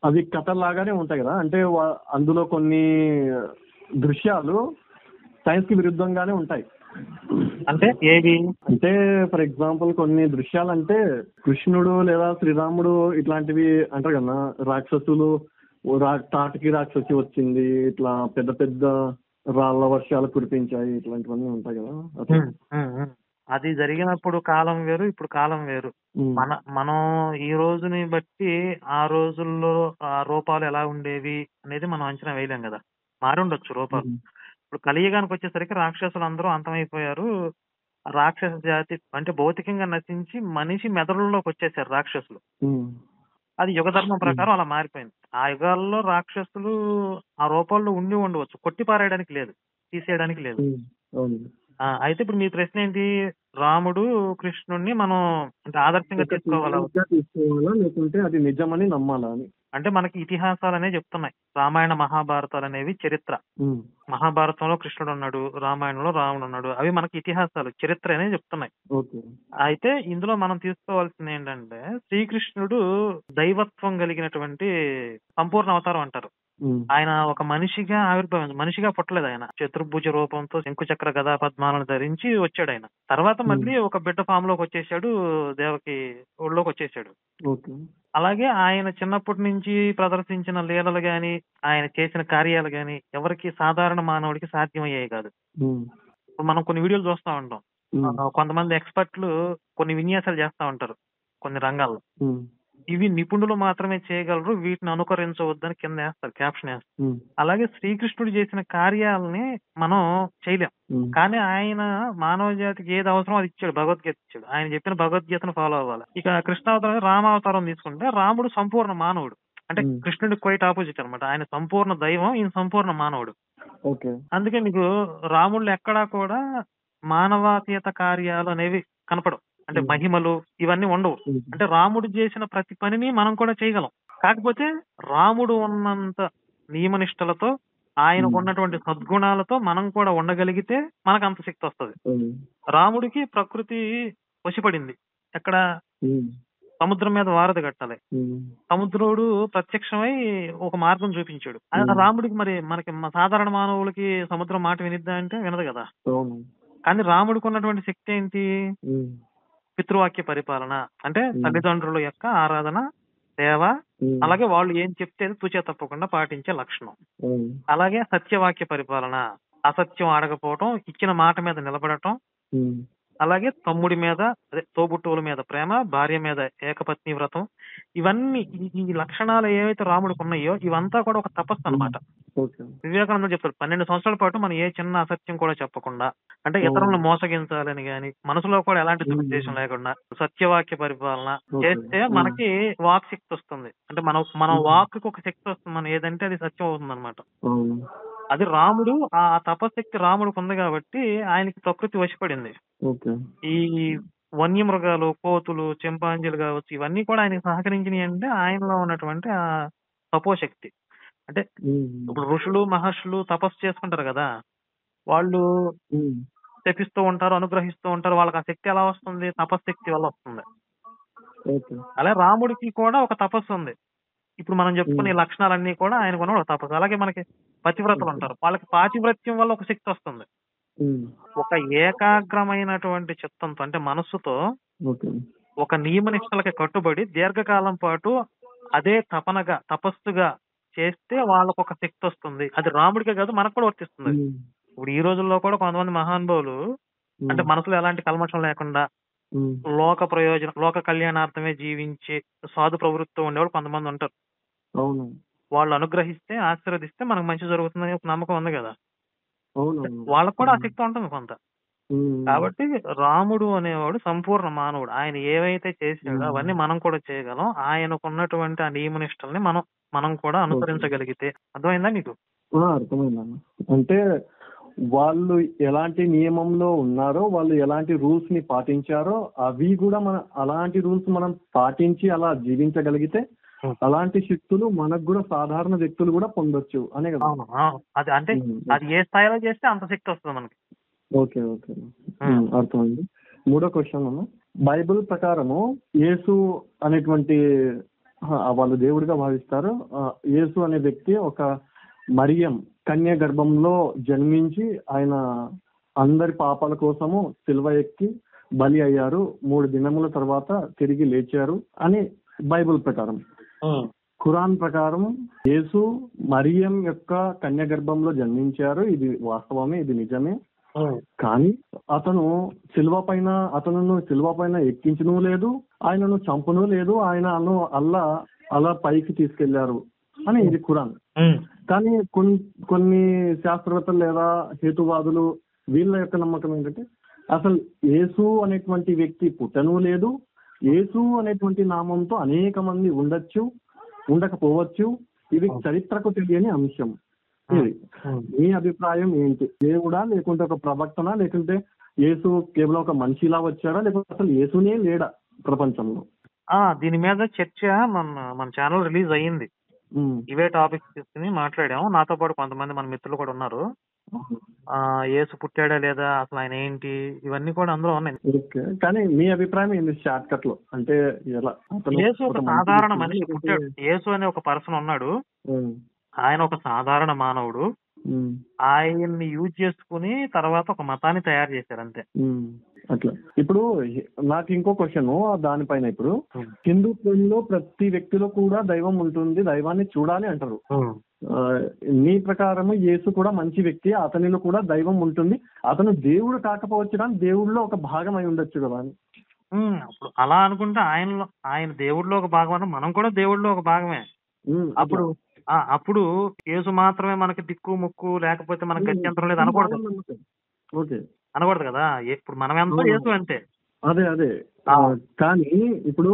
అవి కథలాగానే ఉంటాయి కదా, అంటే అందులో కొన్ని దృశ్యాలు సైన్స్ కి విరుద్ధంగానే ఉంటాయి. అంటే ఏవి? అంటే ఫర్ ఎగ్జాంపుల్ కొన్ని దృశ్యాలు అంటే కృష్ణుడు లేదా శ్రీరాముడు ఇట్లాంటివి అంటారు కదా, రాక్షసులు తాటికి రాక్షసి వచ్చింది, ఇట్లా పెద్ద పెద్ద రాళ్ళ వర్షాలు కురిపించాయి, ఇట్లాంటివన్నీ ఉంటాయి కదా. అది జరిగినప్పుడు కాలం వేరు, ఇప్పుడు కాలం వేరు. మనం ఈ రోజుని బట్టి ఆ రోజుల్లో ఆ రూపాలు ఎలా ఉండేవి అనేది మనం అంచనా వేయలేం కదా, మారి ఉండొచ్చు రూపాలు. ఇప్పుడు కలియుగానికి వచ్చేసరికి రాక్షసులు అందరూ అంతమైపోయారు. రాక్షస జాతి అంటే భౌతికంగా నశించి మనిషి మెదడులోకి వచ్చేసారు రాక్షసులు. అది యుగ ధర్మం ప్రకారం అలా మారిపోయింది. ఆ యుగాల్లో రాక్షసులు ఆ రూపాల్లో ఉండి ఉండవచ్చు, కొట్టి పారేయడానికి లేదు, తీసేయడానికి లేదు. అయితే ఇప్పుడు మీ ప్రశ్న ఏంటి? రాముడు కృష్ణుడిని మనం అంటే ఆదర్శంగా తీసుకోవాలా లేకుంటే అది నిజమని నమ్మాలా అని? అంటే మనకి ఇతిహాసాలు అనేవి చెప్తున్నాయి. రామాయణ మహాభారతాలు అనేవి చరిత్ర. మహాభారతంలో కృష్ణుడు ఉన్నాడు, రామాయణంలో రాముడు ఉన్నాడు, అవి మనకి ఇతిహాసాలు చరిత్ర అనేవి చెప్తున్నాయి. అయితే ఇందులో మనం తీసుకోవాల్సింది ఏంటంటే శ్రీకృష్ణుడు దైవత్వం కలిగినటువంటి సంపూర్ణ అవతారం అంటారు. ఆయన ఒక మనిషిగా ఆవిర్భవించాడు, మనిషిగా పుట్టలేదు. ఆయన చతుర్భుజ రూపంతో శంకుచక్ర గదా పద్మాలను ధరించి వచ్చాడు. ఆయన తర్వాత మళ్ళీ ఒక బిడ్డ ఫామ్ లోకి వచ్చేసాడు, దేవకి ఒళ్ళోకి వచ్చేసాడు. అలాగే ఆయన చిన్నప్పటి నుంచి ప్రదర్శించిన లీలలు గాని ఆయన చేసిన కార్యాలు గాని ఎవరికి సాధారణ మానవుడికి సాధ్యమయ్యాయి కాదు. మనం కొన్ని వీడియోలు చూస్తా ఉంటాం, కొంతమంది ఎక్స్పర్ట్లు కొన్ని విన్యాసాలు చేస్తా ఉంటారు కొన్ని రంగాల్లో. ఇవి నిపుణులు మాత్రమే చేయగలరు, వీటిని అనుకరించవద్దని కింద వేస్తారు, క్యాప్షన్ వేస్తారు. అలాగే శ్రీకృష్ణుడు చేసిన కార్యాలని మనం చేయలేం, కానీ ఆయన మానవ జాతికి ఏది అవసరం అది ఇచ్చాడు, భగవద్గీత ఇచ్చాడు. ఆయన చెప్పిన భగవద్గీతను ఫాలో అవ్వాలి. ఇక కృష్ణావతారం రామావతారం తీసుకుంటే రాముడు సంపూర్ణ మానవుడు, అంటే కృష్ణుడికి క్వైట్ ఆపోజిట్ అనమాట. ఆయన సంపూర్ణ దైవం, ఈయన సంపూర్ణ మానవుడు. అందుకే మీకు రాముళ్ళు ఎక్కడా కూడా మానవాతీత కార్యాలు అనేవి కనపడవు, అంటే మహిమలు ఇవన్నీ ఉండవు. అంటే రాముడు చేసిన ప్రతి పనిని మనం కూడా చేయగలం, కాకపోతే రాముడు ఉన్నంత నియమనిష్టలతో ఆయనకు ఉన్నటువంటి సద్గుణాలతో మనం కూడా ఉండగలిగితే మనకు అంత శక్తి వస్తుంది. రాముడికి ప్రకృతి వశపడింది. ఎక్కడ? సముద్రం మీద వారధి కట్టాలి, సముద్రుడు ప్రత్యక్షమై ఒక మార్గం చూపించాడు. రాముడికి మరి మనకి సాధారణ మానవులకి సముద్రం మాట వినిద్దా అంటే వినదు కదా. కానీ రాముడికి ఉన్నటువంటి శక్తి ఏంటి? పితృవాక్య పరిపాలన, అంటే తల్లిదండ్రుల యొక్క ఆరాధన, సేవ, అలాగే వాళ్ళు ఏం చెప్తే తుచే తప్పకుండా పాటించే లక్షణం. అలాగే సత్యవాక్య పరిపాలన, అసత్యం ఆడకపోవటం, ఇచ్చిన మాట మీద నిలబడటం. అలాగే తమ్ముడి మీద అదే తోబుట్టువుల మీద ప్రేమ, భార్య మీద ఏకపత్ని వ్రతం. ఇవన్నీ ఈ లక్షణాలు ఏవైతే రాముడికి ఉన్నాయో ఇవంతా కూడా ఒక తపస్సు అన్నమాట. వివేకానంద చెప్తారు, 12 సంవత్సరాల పాటు మనం ఏ చిన్న అసత్యం కూడా చెప్పకుండా, అంటే ఇతరులను మోసగించాలని గాని మనసులో కూడా ఎలాంటి దురుద్దేశం లేకుండా సత్యవాక్య పరిపాలన చేస్తే మనకి వాక్ శక్తి వస్తుంది. అంటే మన వాక్ ఒక శక్తి వస్తుంది, మనం ఏదంటే అది సత్యం అవుతుంది అనమాట. అది రాముడు ఆ తపశక్తి రాముడికి ఉంది కాబట్టి ఆయనకి ప్రకృతి వశపడింది. ఈ వన్యమృగాలు, కోతులు, చింపాంజీలు కావచ్చు, ఇవన్నీ కూడా ఆయనకి సహకరించినాయి అంటే ఆయనలో ఉన్నటువంటి ఆ తపోశక్తి. అంటే ఇప్పుడు ఋషులు మహర్షులు తపస్సు చేసుకుంటారు కదా, వాళ్ళు తెపిస్తూ ఉంటారు, అనుగ్రహిస్తూ ఉంటారు. వాళ్ళకి ఆ శక్తి ఎలా వస్తుంది? తపశక్తి వల్ల వస్తుంది. అలాగే రాముడికి కూడా ఒక తపస్సు ఉంది. ఇప్పుడు మనం చెప్పుకునే లక్షణాలన్నీ కూడా ఆయనకు ఉన్న ఒక తపస్సు. అలాగే మనకి పతివ్రతలు ఉంటారు, వాళ్ళకి పాతివ్రత్యం వల్ల ఒక శక్తి వస్తుంది. ఒక ఏకాగ్రమైనటువంటి చిత్తంతో అంటే మనస్సుతో ఒక నియమ నిష్టలకి కట్టుబడి దీర్ఘకాలం పాటు అదే తపనగా తపస్సుగా చేస్తే వాళ్ళకు ఒక శక్తి వస్తుంది. అది రాముడికే కాదు మనకు కూడా వర్తిస్తుంది. ఇప్పుడు ఈ రోజుల్లో కూడా కొంతమంది మహానుభావులు అంటే మనసులో ఎలాంటి కల్మషం లేకుండా లోక కళ్యాణార్థమే జీవించి సాధు ప్రవృత్తితో ఉండేవాళ్ళు కొంతమంది ఉంటారు. అవును. వాళ్ళు అనుగ్రహిస్తే ఆశీర్వదిస్తే మనకు మంచి జరుగుతుందని ఒక నమ్మకం ఉంది కదా. అవునవును. వాళ్ళకు కూడా ఆ శక్తి ఉంటుంది కొంత. కాబట్టి రాముడు అనేవాడు సంపూర్ణ మానవుడు. ఆయన ఏవైతే చేశాడో అవన్నీ మనం కూడా చేయగలం. ఆయనకున్నటువంటి ఆ నియమనిష్టల్ని మనం కూడా అనుసరించగలిగితే. అర్థమైందా మీకు? అర్థమైందన్న. అంటే వాళ్ళు ఎలాంటి నియమంలో ఉన్నారో, వాళ్ళు ఎలాంటి రూల్స్ ని పాటించారో అవి కూడా అలాంటి రూల్స్ మనం పాటించి అలా జీవించగలిగితే అలాంటి శక్తులు మనకు కూడా సాధారణ వ్యక్తులు కూడా పొందొచ్చు అనే కదా. అది అంటే అది ఏ స్థాయిలో చేస్తే అంత శక్తి వస్తుంది మనకి. ఓకే ఓకే అర్థమైంది. 3వ క్వశ్చన్ అన్న, బైబిల్ ప్రకారము యేసు అనేటువంటి వాళ్ళు దేవుడిగా భావిస్తారు. యేసు అనే వ్యక్తి ఒక మరియం కన్య గర్భంలో జన్మించి ఆయన అందరి పాపాల కోసము సిలువ ఎక్కి బలి అయ్యారు, 3 దినముల తర్వాత తిరిగి లేచారు అని బైబిల్ ప్రకారం. ఖురాన్ ప్రకారం యేసు మరియం యొక్క కన్య గర్భంలో జన్మించారు, ఇది వాస్తవమే, ఇది నిజమే. కానీ అతను సిలువ పైన ఎక్కించను లేదు, ఆయనను చంపను లేదు, ఆయనను అలా పైకి తీసుకెళ్లారు అని ఇది ఖురాన్. కానీ కొన్ని శాస్త్రవేత్తలు లేదా హేతువాదులు వీళ్ళ యొక్క నమ్మకం ఏంటంటే అసలు యేసు అనేటువంటి వ్యక్తి పుట్టను లేదు, యేసు అనేటువంటి నామంతో అనేక మంది ఉండకపోవచ్చు, ఇది చరిత్రకు తెలియని అంశం. ఇది మీ అభిప్రాయం ఏంటి? దేవుడా లేకుంటే ఒక ప్రవక్తనా, లేకుంటే యేసు కేవలం ఒక మనిషిలా వచ్చాడా, లేకుంటే అసలు యేసునే లేడా ప్రపంచంలో? దీని మీద చర్చ మన ఛానల్ రిలీజ్ అయ్యింది. ఇవే టాపిక్స్ తీసుకుని మాట్లాడాము. నాతో పాటు కొంతమంది మన మిత్రులు కూడా ఉన్నారు. యేసు పుట్టాడా లేదా, అసలు ఆయన ఏంటి, ఇవన్నీ కూడా అందులో ఉన్నాయి. కానీ మీ అభిప్రాయం ఏంటి షార్ట్ కట్ లో? అంటే యేసు ఒక సాధారణ మనిషి పుట్టాడు. యేసు అనే ఒక పర్సన్ ఉన్నాడు, ఆయన ఒక సాధారణ మానవుడు. ఆయన్ని యూజ్ చేసుకుని తర్వాత ఒక మతాన్ని తయారు చేశారు అంతే. అట్లా. ఇప్పుడు నాకు ఇంకో క్వశ్చన్ దానిపైన. ఇప్పుడు హిందుత్వంలో ప్రతి వ్యక్తిలో కూడా దైవం ఉంటుంది, దైవాన్ని చూడాలి అంటారు. మీ ప్రకారం యేసు కూడా మంచి వ్యక్తి, అతనిలో కూడా దైవం ఉంటుంది, అతను దేవుడు కాకపోవచ్చు కానీ దేవుడిలో ఒక భాగం అయి ఉండొచ్చు కదా అని. అప్పుడు అలా అనుకుంటే ఆయన దేవుడిలో ఒక భాగం అంటే మనం కూడా దేవుడిలో ఒక భాగమే. అప్పుడు యేసు మాత్రమే మనకి దిక్కు ముక్కు, లేకపోతే మనకి గత్యంతరం లేదు అనకూడదు. అనకూడదు కదా. ఇప్పుడు మనం ఎంతో యేసు అంతే. అదే కానీ ఇప్పుడు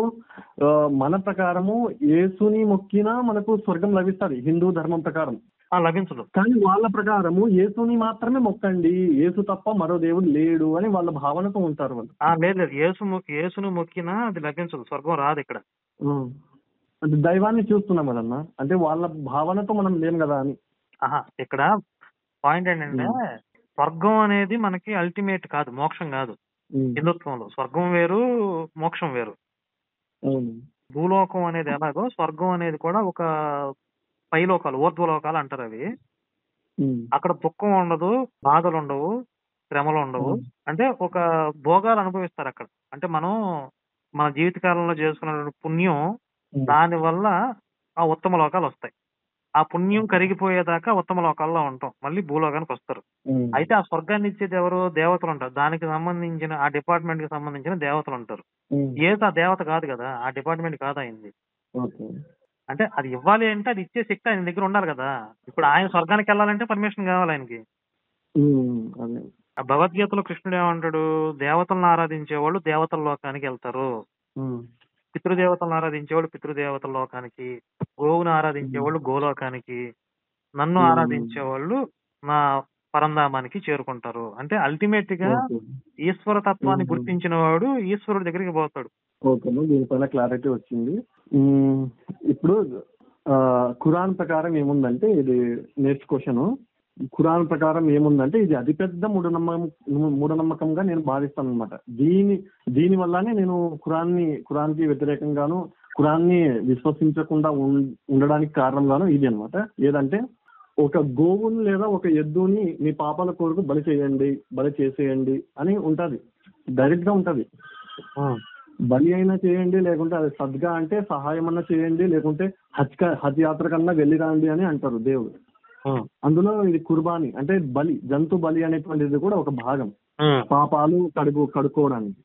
మన ప్రకారము యేసుని మొక్కినా మనకు స్వర్గం లభిస్తుంది హిందూ ధర్మం ప్రకారం. లభించదు. కానీ వాళ్ళ ప్రకారము యేసుని మాత్రమే మొక్కండి, యేసు తప్ప మరో దేవుడు లేడు అని వాళ్ళ భావనతో ఉంటారు వాళ్ళు. లేదు, యేసును మొక్కినా అది లభించదు, స్వర్గం రాదు ఇక్కడ. అంటే దైవాన్ని చూస్తున్నాం కదన్నా, అంటే వాళ్ళ భావనతో మనం లేం కదా అని. ఇక్కడ పాయింట్ ఏంటంటే స్వర్గం అనేది మనకి అల్టిమేట్ కాదు, మోక్షం కాదు. హిందుత్వంలో స్వర్గం వేరు, మోక్షం వేరు. భూలోకం అనేది ఎలాగో స్వర్గం అనేది కూడా ఒక పైలోకాలు, ఊర్ధ్వలోకాలు అంటారు అవి. అక్కడ దుఃఖం ఉండదు, బాధలు ఉండవు, శ్రమలు ఉండవు. అంటే ఒక భోగాలు అనుభవిస్తారు అక్కడ. అంటే మనం మన జీవితకాలంలో చేసుకున్న పుణ్యం, దాని వల్ల ఆ ఉత్తమ లోకాలు వస్తాయి. ఆ పుణ్యం కరిగిపోయేదాకా ఉత్తమ లోకాల్లో ఉంటాం, మళ్ళీ భూలోకానికి వస్తారు. అయితే ఆ స్వర్గాన్ని ఇచ్చేది ఎవరు? దేవతలు ఉంటారు. దానికి సంబంధించిన ఆ డిపార్ట్మెంట్ కి సంబంధించిన దేవతలు ఉంటారు. ఏదో ఆ దేవత కాదు కదా, ఆ డిపార్ట్మెంట్ కాదు అయింది. అంటే అది ఇవ్వాలి అంటే అది ఇచ్చే శక్తి ఆయన దగ్గర ఉండాలి కదా. ఇప్పుడు ఆయన స్వర్గానికి వెళ్ళాలంటే పర్మిషన్ కావాలి ఆయనకి. భగవద్గీతలో కృష్ణుడు ఏమంటాడు? దేవతలను ఆరాధించేవాళ్ళు దేవతల లోకానికి వెళ్తారు, పితృదేవతలను ఆరాధించేవాళ్ళు పితృదేవతల లోకానికి, గోవును ఆరాధించేవాళ్ళు గోలోకానికి, నన్ను ఆరాధించేవాళ్ళు నా పరంధామానికి చేరుకుంటారు. అంటే అల్టిమేట్ గా ఈశ్వర తత్వాన్ని గుర్తించిన వాడు ఈశ్వరుడి దగ్గరికి పోతాడు. ఓకే, దీనిపైన క్లారిటీ వచ్చింది. ఇప్పుడు ఖురాన్ ప్రకారం ఏముందంటే, ఇది నెక్స్ట్ క్వశ్చన్. ఖురాన్ ప్రకారం ఏముందంటే ఇది అతిపెద్ద మూఢనమ్మకంగా నేను భావిస్తాను అనమాట. దీని వల్లనే నేను ఖురాన్కి వ్యతిరేకంగాను, ఖురాన్ని విశ్వసించకుండా ఉండడానికి కారణంగాను ఇది అనమాట. ఏదంటే ఒక గోవుని లేదా ఒక ఎద్దుని మీ పాపాల కొరకు బలి చేసేయండి అని ఉంటది, డైరెక్ట్ గా ఉంటది. బలి అయినా చేయండి, లేకుంటే అది సద్గా అంటే సహాయం అన్నా చేయండి, లేకుంటే హజ్ యాత్ర కన్నా వెళ్ళి రాండి అని అంటారు దేవుడు. అందులో ఇది కుర్బానీ అంటే బలి, జంతు బలి అనేటువంటిది కూడా ఒక భాగం, పాపాలు కడుక్కోవడానికి.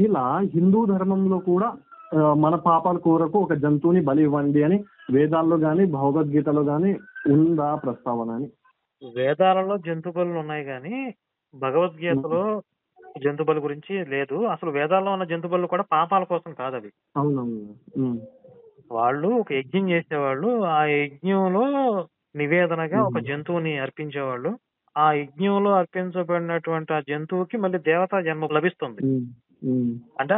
ఇలా హిందూ ధర్మంలో కూడా మన పాపాల కొరకు ఒక జంతువుని బలి ఇవ్వండి అని వేదాల్లో గాని భగవద్గీతలో గాని ఉందా ప్రస్తావన అని? వేదాలలో జంతు బలులు ఉన్నాయి కానీ భగవద్గీతలో జంతు బలి గురించి లేదు. అసలు వేదాల్లో ఉన్న జంతు బలులు కూడా పాపాల కోసం కాదు అవి. అవునవును. వాళ్ళు ఒక యజ్ఞం చేసేవాళ్ళు, ఆ యజ్ఞంలో నివేదనగా ఒక జంతువుని అర్పించేవాళ్ళు. ఆ యజ్ఞంలో అర్పించబడినటువంటి ఆ జంతువుకి మళ్ళీ దేవతా జన్మ లభిస్తుంది. అంటే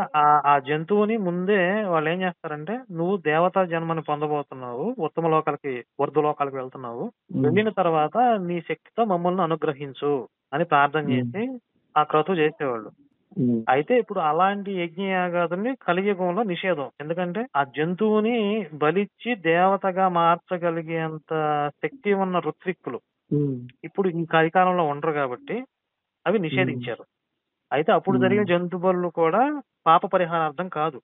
ఆ జంతువుని ముందే వాళ్ళు ఏం చేస్తారంటే, నువ్వు దేవతా జన్మని పొందబోతున్నావు, ఉత్తమ లోకాలకి ఊర్ధ్వ లోకాలకి వెళ్తున్నావు, వెళ్ళిన తర్వాత నీ శక్తితో మమ్మల్ని అనుగ్రహించు అని ప్రార్థన చేసి ఆ క్రతువు చేసేవాళ్ళు. అయితే ఇప్పుడు అలాంటి యజ్ఞయాగాదుల్ని కలియుగంలో నిషేధం. ఎందుకంటే ఆ జంతువుని బలిచ్చి దేవతగా మార్చగలిగేంత శక్తి ఉన్న ఋత్విక్కులు ఇప్పుడు ఈ కలికాలంలో ఉండరు కాబట్టి అవి నిషేధించారు. అయితే అప్పుడు జరిగే జంతు బలులు కూడా పాప పరిహారార్థం కాదు.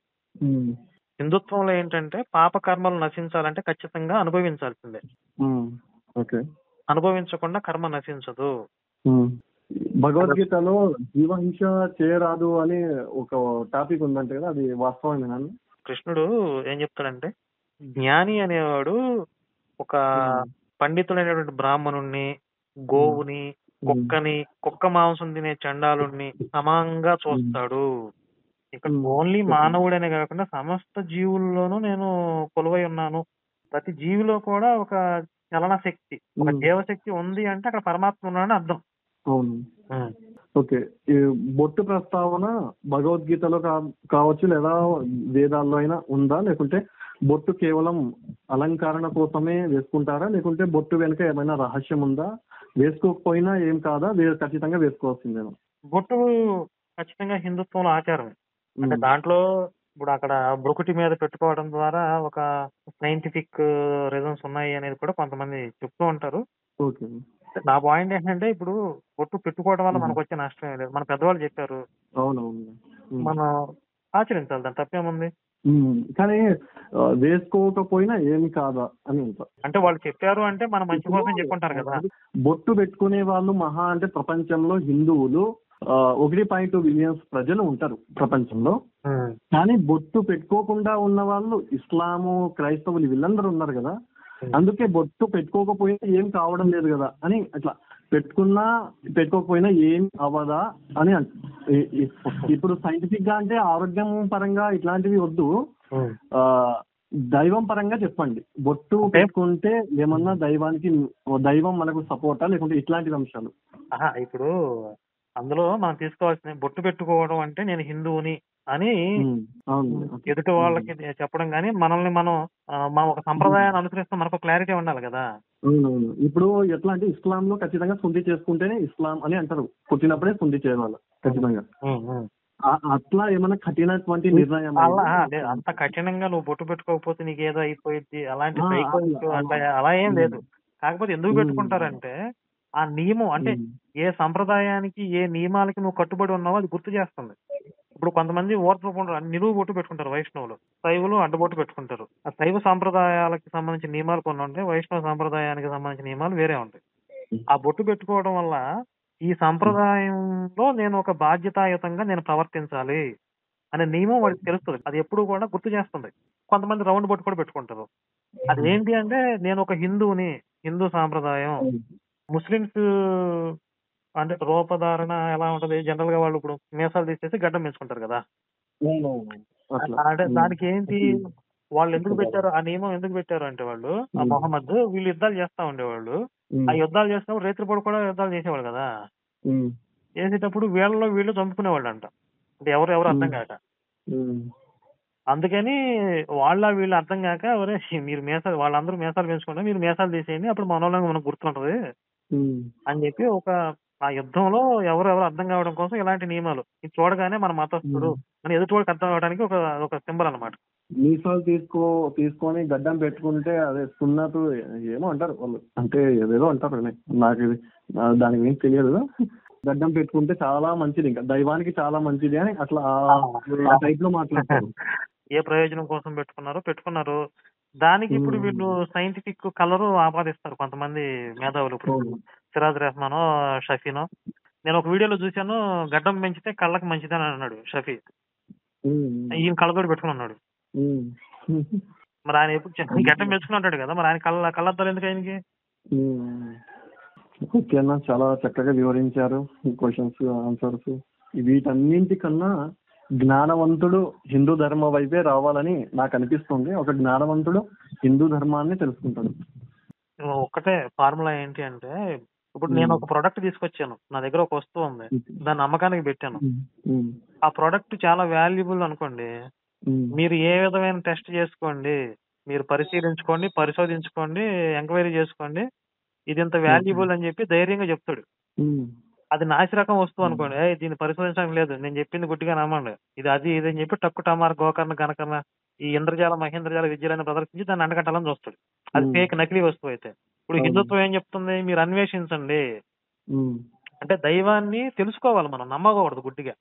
హిందుత్వంలో ఏంటంటే పాప కర్మలు నశించాలంటే ఖచ్చితంగా అనుభవించాల్సిందే. అనుభవించకుండా కర్మ నశించదు. భగవద్గీతలో జీవహింస చేయరాదు అని ఒక టాపిక్ ఉందంటే కదా, అది వాస్తవమేనా? కృష్ణుడు ఏం చెప్తాడంటే, జ్ఞాని అనేవాడు ఒక పండితులైనటువంటి బ్రాహ్మణుణ్ణి, గోవుని, కుక్కని, కుక్క మాంసం తినే చండాలుణ్ణి సమానంగా చూస్తాడు. ఇక్కడ ఓన్లీ మానవుడనే కాకుండా సమస్త జీవుల్లోనూ నేను కొలువై ఉన్నాను. ప్రతి జీవిలో కూడా ఒక చలన శక్తి, ఒక జీవశక్తి ఉంది అంటే అక్కడ పరమాత్మ ఉన్నాడని అర్థం. అవును. ఓకే. ఈ బొట్టు ప్రస్తావన భగవద్గీతలో కావచ్చు లేదా వేదాల్లో అయినా ఉందా, లేకుంటే బొట్టు కేవలం అలంకరణ కోసమే వేసుకుంటారా, లేకుంటే బొట్టు వెనుక ఏమైనా రహస్యం ఉందా? వేసుకోకపోయినా ఏం కాదా, ఖచ్చితంగా వేసుకోవాల్సిందేనా? బొట్టు ఖచ్చితంగా హిందుత్వంలో ఆచారమే. అంటే దాంట్లో ఇప్పుడు అక్కడ బ్రుకుటి మీద పెట్టుకోవడం ద్వారా ఒక సైంటిఫిక్ రీజన్స్ ఉన్నాయి అనేది కూడా కొంతమంది చెప్తూ ఉంటారు. ఓకే. నా పాయింట్ ఏంటంటే, ఇప్పుడు బొట్టు పెట్టుకోవడం వల్ల మనకు వచ్చే నష్టం ఏం లేదు. మన పెద్దవాళ్ళు చెప్పారు, అవునవును, మనం ఆచరించాలి, దాని తప్పేముంది? కానీ వేసుకోకపోయినా ఏమి కాదా అని అంటే వాళ్ళు చెప్పారు అంటే మన మంచి కోసం చెప్పుకుంటారు కదా. బొట్టు పెట్టుకునే వాళ్ళు మహా అంటే ప్రపంచంలో హిందువులు 1.2 బిలియన్స్ ప్రజలు ఉంటారు ప్రపంచంలో. కానీ బొట్టు పెట్టుకోకుండా ఉన్న వాళ్ళు ఇస్లాము, క్రైస్తవులు వీళ్ళందరూ ఉన్నారు కదా. అందుకే బొట్టు పెట్టుకోకపోయినా ఏం కావడం లేదు కదా అని, అట్లా పెట్టుకున్నా పెట్టుకోకపోయినా ఏం అవ్వదా అని ఇప్పుడు సైంటిఫిక్ గా అంటే ఆరోగ్యం పరంగా ఇట్లాంటివి వద్దు, దైవం పరంగా చెప్పండి. బొట్టు పెట్టుకుంటే ఏమన్నా దైవం మనకు సపోర్టా, లేకుంటే ఇట్లాంటి అంశాలు? ఇప్పుడు అందులో మనం తీసుకోవాల్సిన, బొట్టు పెట్టుకోవడం అంటే నేను హిందువుని అని ఎదుటి వాళ్ళకి చెప్పడం కానీ, మనల్ని మనం ఒక సంప్రదాయాన్ని అనుసరిస్తాం, మనకు క్లారిటీ ఉండాలి కదా. అవునవును. ఇప్పుడు ఎట్లా అంటే ఇస్లాం లో ఖచ్చితంగా శుద్ధి చేసుకుంటేనే ఇస్లాం అని అంటారు, పుట్టినప్పుడే శుద్ధి చేయాలి ఖచ్చితంగా. అట్లా ఏమైనా కఠినటువంటి నిర్ణయం? అంత కఠినంగా నువ్వు బొట్టు పెట్టుకోకపోతే నీకు ఏదో అయిపోయింది అలాంటి అలా ఏం లేదు. కాకపోతే ఎందుకు పెట్టుకుంటారంటే ఆ నియమం, అంటే ఏ సంప్రదాయానికి ఏ నియమాలకి నువ్వు కట్టుబడి ఉన్నావో అది గుర్తు చేస్తుంది. ఇప్పుడు కొంతమంది నిలువు బొట్టు పెట్టుకుంటారు వైష్ణవులు, శైవులు అడ్డబొట్టు పెట్టుకుంటారు. ఆ శైవ సాంప్రదాయాలకు సంబంధించిన నియమాలు కొన్ని ఉంటాయి, వైష్ణవ సాంప్రదాయానికి సంబంధించిన నియమాలు వేరే ఉంటాయి. ఆ బొట్టు పెట్టుకోవడం వల్ల ఈ సంప్రదాయంలో నేను ఒక బాధ్యతాయుతంగా నేను ప్రవర్తించాలి అనే నియమం వాడికి తెలుస్తుంది. అది ఎప్పుడు కూడా గుర్తు చేస్తుంది. కొంతమంది రౌండ్ బొట్టు కూడా పెట్టుకుంటారు. అది ఏంటి అంటే, నేను ఒక హిందువుని, హిందూ సాంప్రదాయం. ముస్లింస్ అంటే రూపధారణ ఎలా ఉంటది, జనరల్ గా వాళ్ళు ఇప్పుడు మీసాలు తీసేసి గడ్డం పెంచుకుంటారు కదా. అంటే దానికి ఏంటి, వాళ్ళు ఎందుకు పెట్టారు ఆ నియమం, ఎందుకు పెట్టారు అంటే, వాళ్ళు ఆ మొహమ్మద్ వీళ్ళు యుద్ధాలు చేస్తా ఉండేవాళ్ళు. ఆ యుద్ధాలు చేసినప్పుడు రేత్రిపూట కూడా యుద్ధాలు చేసేవాళ్ళు కదా. చేసేటప్పుడు వీళ్ళు చంపుకునేవాళ్ళు అంట, అంటే ఎవరు అర్థం కాక. అందుకని వీళ్ళు అర్థం కాక, మీరు వాళ్ళందరూ మీసాలు పెంచుకుంటే మీరు మీసాలు తీసేయండి, అప్పుడు మనోళ్ళకి మనకు గుర్తుంటది అని చెప్పి ఆ యుద్ధంలో ఎవరెవరు అర్థం కావడం కోసం ఇలాంటి నియమాలు. ఇది చూడగానే మన మతస్థుడు అని ఎదుటివాడికి అర్థం అవడానికి ఒక సింబల్ అన్నమాట. మీసాలు తీసుకొని గడ్డం పెట్టుకుంటే అదే సున్నతు ఏమో అంటారు వాళ్ళు, అంటే ఏదేదో అంటారు. నాకు దానికి ఏం తెలియదు. గడ్డం పెట్టుకుంటే చాలా మంచిది, ఇంకా దైవానికి చాలా మంచిది అని అట్లా ఆ టైప్ లో మాట్లాడతారు. ఏ ప్రయోజనం కోసం పెట్టుకున్నారు. దానికి ఇప్పుడు వీళ్ళు సైంటిఫిక్ కలర్ ఆపాదిస్తారు కొంతమంది మేధావులు. ఇప్పుడు సిరాజ్ రెహమానో షఫీనో, నేను ఒక వీడియోలో చూశాను, గడ్డం పెంచితే కళ్ళకి మంచిదని అన్నాడు షఫీ. ఈయన కళ్ళతోటి పెట్టుకుని ఉన్నాడు. మరి ఆయన ఎప్పుడు గడ్డం పెంచుకుని ఉంటాడు కదా, మరి ఆయన కళ్ళద్దాలు ఎందుకు ఆయనకి? ఓకే అన్న, చాలా చక్కగా వివరించారు క్వశ్చన్స్ ఆన్సర్స్. వీటన్నింటికన్నా జ్ఞానవంతుడు హిందూ ధర్మం వైపే రావాలని నాకు అనిపిస్తుంది. ఒక జ్ఞానవంతుడు హిందూ ధర్మాన్ని తెలుసుకుంటాడు. ఒక్కటే ఫార్ములా ఏంటి అంటే, ఇప్పుడు నేను ఒక ప్రోడక్ట్ తీసుకొచ్చాను, నా దగ్గర ఒక వస్తువు ఉంది, దాన్ని అమ్మకానికి పెట్టాను. ఆ ప్రోడక్ట్ చాలా వాల్యుబుల్ అనుకోండి, మీరు ఏ విధమైన టెస్ట్ చేసుకోండి, మీరు పరిశీలించుకోండి, పరిశోధించుకోండి, ఎంక్వైరీ చేసుకోండి, ఇది ఇంత వాల్యుబుల్ అని చెప్పి ధైర్యంగా చెప్తాడు. అది నాసిరకం వస్తువు అనుకోండి, దీన్ని పరిశోధించడం లేదు, నేను చెప్పింది గుడ్డిగా నమ్మండి, ఇది ఇది అని చెప్పి టక్కు టమార్ గోకర్ణ గనకర్ణ ఈ ఇంద్రజాల మహేంద్రజాల విద్యలను ప్రదర్శించి దాన్ని అంటగట్టాలని చూస్తాడు. అది ఫేక్, నకిలీ వస్తువు అయితే. ఇప్పుడు హిందుత్వం ఏం చెప్తుంది, మీరు అన్వేషించండి అంటే దైవాన్ని తెలుసుకోవాలి, మనం నమ్మకూడదు గుడ్డిగా.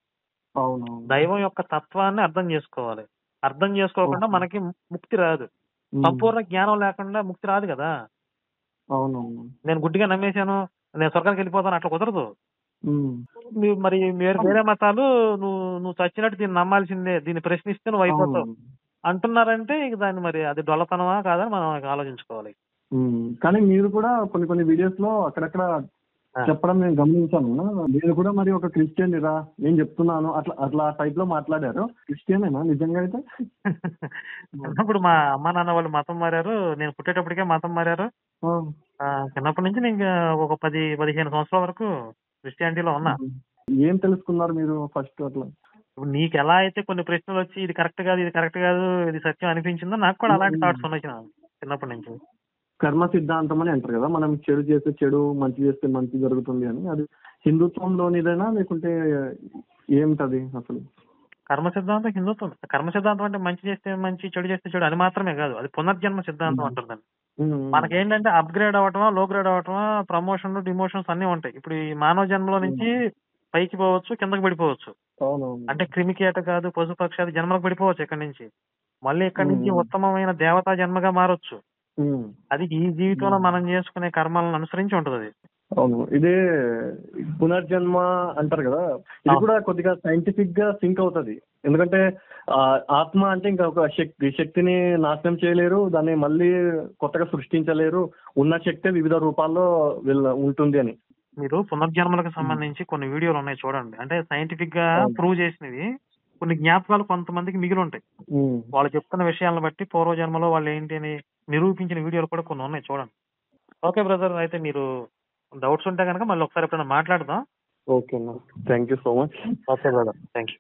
దైవం యొక్క తత్వాన్ని అర్థం చేసుకోవాలి. అర్థం చేసుకోకుండా మనకి ముక్తి రాదు. సంపూర్ణ జ్ఞానం లేకుండా ముక్తి రాదు కదా. నేను గుడ్డిగా నమ్మేశాను, నేను స్వర్గానికి వెళ్ళిపోతాను, అట్లా కుదరదు. మరి వేరే మతాలు నువ్వు చచ్చినట్టు దీన్ని నమ్మాల్సిందే, దీన్ని ప్రశ్నిస్తే నువ్వు అయిపోతావు అంటున్నారంటే ఇక దాన్ని మరి అది డొల్లతనమా కాదని మనం ఆలోచించుకోవాలి. కానీ మీరు కూడా కొన్ని వీడియోస్ లో అక్కడక్కడ చెప్పడం నేను గమనించాను. నేను కూడా మరి ఒక క్రిస్టియన్ రా, నేను చెప్తున్నాను అట్లా టైప్ లో మాట్లాడారు. క్రిస్టియనేనా నిజంగా అయితే? చిన్నప్పుడు మా అమ్మ నాన్న వాళ్ళు మతం మారారు, నేను పుట్టేటప్పటికే మతం మారారు. చిన్నప్పటి నుంచి నేను ఒక 10-15 సంవత్సరాల వరకు క్రిస్టియానిటీలో ఉన్నా. ఏం తెలుసుకున్నారు మీరు ఫస్ట్ అట్లా? ఇప్పుడు నీకు ఎలా అయితే కొన్ని ప్రశ్నలు వచ్చి ఇది కరెక్ట్ కాదు, ఇది సత్యం అనిపించిందో, నాకు కూడా అలాంటి థాట్స్ ఉన్నాయి చిన్నప్పటి నుంచి. కర్మ సిద్ధాంతం అని అంటారు కదా, మనం చెడు చేస్తే చెడు, మంచి చేస్తే మంచి జరుగుతుంది అని. అది హిందుత్వంలోనిదేనా లేకుంటే ఏమిటది అసలు? కర్మ సిద్ధాంతం హిందుత్వం. కర్మ సిద్ధాంతం అంటే మంచి చేస్తే మంచి, చెడు చేస్తే చెడు, అది మాత్రమే కాదు, అది పునర్జన్మ సిద్ధాంతం అంటారు దాన్ని. మనకేంటంటే అప్గ్రేడ్ అవ్వటమా, లో గ్రేడ్ అవ్వటమా, ప్రమోషన్లు, డిమోషన్స్ అన్ని ఉంటాయి. ఇప్పుడు ఈ మానవ జన్మలో నుంచి పైకి పోవచ్చు, కిందకి పడిపోవచ్చు. అంటే క్రిమికీట కాదు, పశుపక్షాది జన్మలకు పడిపోవచ్చు ఇక్కడి నుంచి. మళ్ళీ ఇక్కడి నుంచి ఉత్తమమైన దేవతా జన్మగా మారొచ్చు. అది ఈ జీవితంలో మనం చేసుకునే కర్మలను అనుసరించి ఉంటది అది. అవును, ఇదే పునర్జన్మ అంటారు కదా, ఇది కూడా కొద్దిగా సైంటిఫిక్ గా సింక్ అవుతుంది. ఎందుకంటే ఆత్మ అంటే ఇంకా ఒక శక్తిని నాశనం చేయలేరు, దాన్ని మళ్ళీ కొత్తగా సృష్టించలేరు, ఉన్న శక్తి వివిధ రూపాల్లో ఉంటుంది అని. మీరు పునర్జన్మలకు సంబంధించి కొన్ని వీడియోలు ఉన్నాయి చూడండి. అంటే సైంటిఫిక్ గా ప్రూవ్ చేసినవి కొన్ని జ్ఞాపకాలు కొంతమందికి మిగిలి ఉంటాయి. వాళ్ళు చెప్తున్న విషయాలను బట్టి పూర్వజన్మలో వాళ్ళు ఏంటి అని నిరూపించిన వీడియోలు కూడా కొన్ని ఉన్నాయి చూడండి. ఓకే బ్రదర్, అయితే మీరు డౌట్స్ ఉంటే కనుక మళ్ళీ ఒకసారి ఎప్పుడైనా మాట్లాడదాం. ఓకే అన్న, thank you so much. Okay brother, thank you.